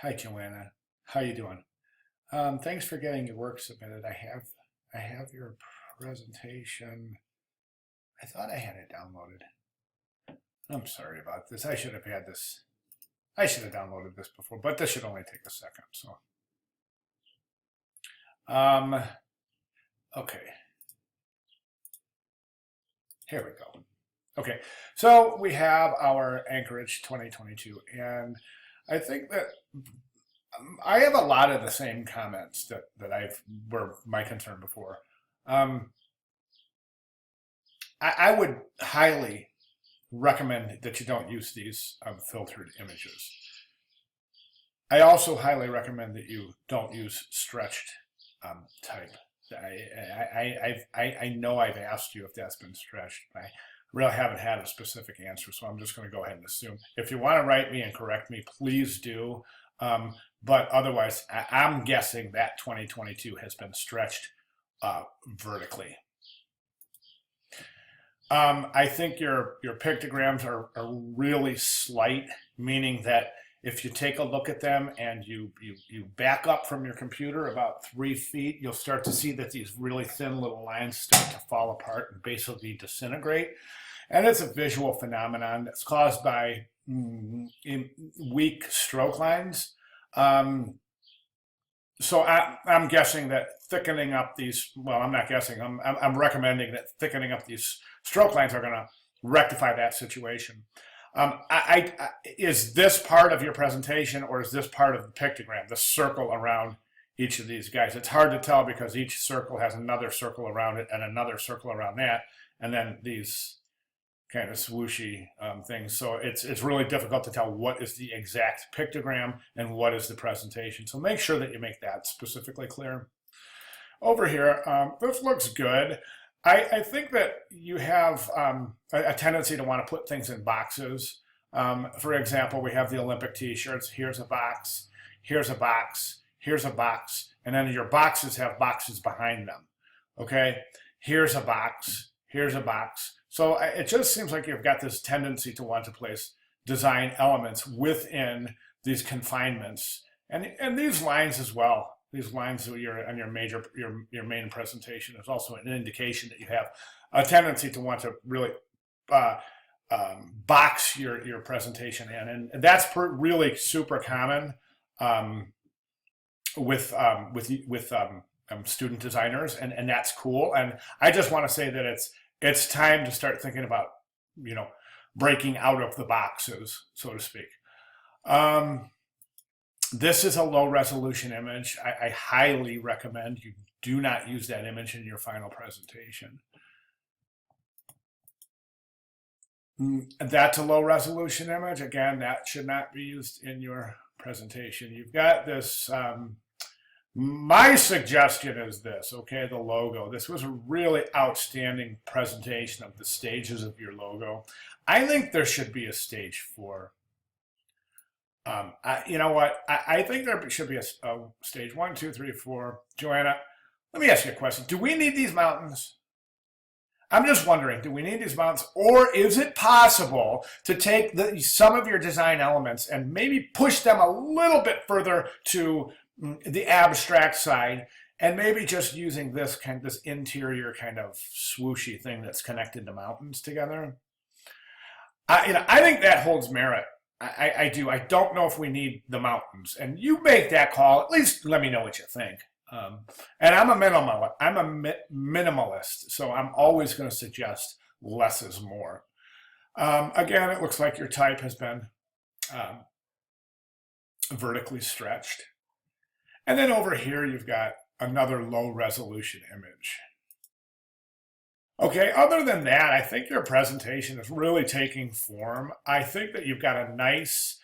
Hi, Joanna. How you doing? Thanks for getting your work submitted. I have your presentation. I thought I had it downloaded. I'm sorry about this. I should have had this. I should have downloaded this before, but this should only take a second. So, um, okay, here we go. Okay, so we have our Anchorage 2022, and I think that I have a lot of the same comments that I've were my concern before. Um, I would highly recommend that you don't use these filtered images. I also highly recommend that you don't use stretched type. I know I've asked you if that's been stretched. I really haven't had a specific answer, so I'm just going to go ahead and assume. If you want to write me and correct me, please do. But otherwise, I'm guessing that 2022 has been stretched vertically. I think your pictograms are really slight, meaning that if you take a look at them and you back up from your computer about 3 feet, you'll start to see that these really thin little lines start to fall apart and basically disintegrate. And it's a visual phenomenon that's caused by weak stroke lines. So I'm guessing that thickening up these, well, I'm not guessing, I'm recommending that thickening up these stroke lines are going to rectify that situation. Is this part of your presentation or is this part of the pictogram, the circle around each of these guys? It's hard to tell because each circle has another circle around it and another circle around that, and then these kind of swooshy things. So it's really difficult to tell what is the exact pictogram and what is the presentation. So make sure that you make that specifically clear. Over here, this looks good. I think that you have a tendency to want to put things in boxes. For example, we have the Olympic t-shirts. Here's a box, here's a box, here's a box, and then your boxes have boxes behind them. Okay, here's a box, here's a box. So it just seems like you've got this tendency to want to place design elements within these confinements and these lines as well. These lines on your main presentation is also an indication that you have a tendency to want to really box your presentation in, and that's really super common with student designers, and that's cool. And I just want to say that it's time to start thinking about, breaking out of the boxes, so to speak. This is a low resolution image. I highly recommend you do not use that image in your final presentation. That's a low resolution image. Again, that should not be used in your presentation. You've got this, my suggestion is this, okay, the logo. This was a really outstanding presentation of the stages of your logo. I think there should be a stage 4. You know what? I think there should be a stage 1, 2, 3, 4. Joanna, let me ask you a question. Do we need these mountains? I'm just wondering, do we need these mountains, or is it possible to take some of your design elements and maybe push them a little bit further to the abstract side, and maybe just using this interior kind of swooshy thing that's connected the mountains together? I think that holds merit. I do. I don't know if we need the mountains, and you make that call. At least let me know what you think. And I'm a minimalist, so I'm always going to suggest less is more. Again, it looks like your type has been vertically stretched. And then over here, you've got another low resolution image. Okay, other than that, I think your presentation is really taking form. I think that you've got a nice,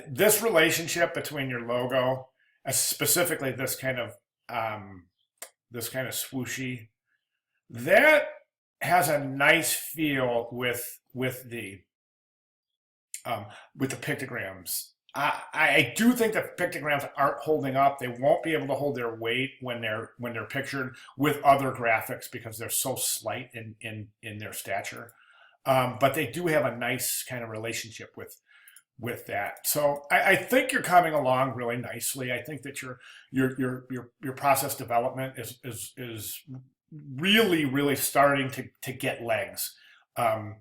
this relationship between your logo, specifically this kind of swooshy, that has a nice feel with the pictograms. I do think that pictograms aren't holding up. They won't be able to hold their weight when they're pictured with other graphics because they're so slight in their stature. But they do have a nice kind of relationship with that. So I think you're coming along really nicely. I think that your process development is really starting to get legs. And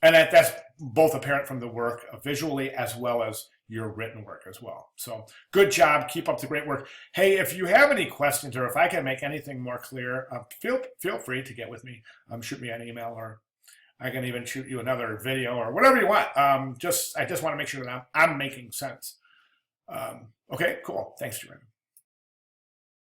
that's both apparent from the work visually as well as your written work as well. So good job. Keep up the great work. Hey, if you have any questions or if I can make anything more clear, feel free to get with me. Shoot me an email, or I can even shoot you another video or whatever you want. I just want to make sure that I'm making sense. Okay, cool. Thanks, Joanne.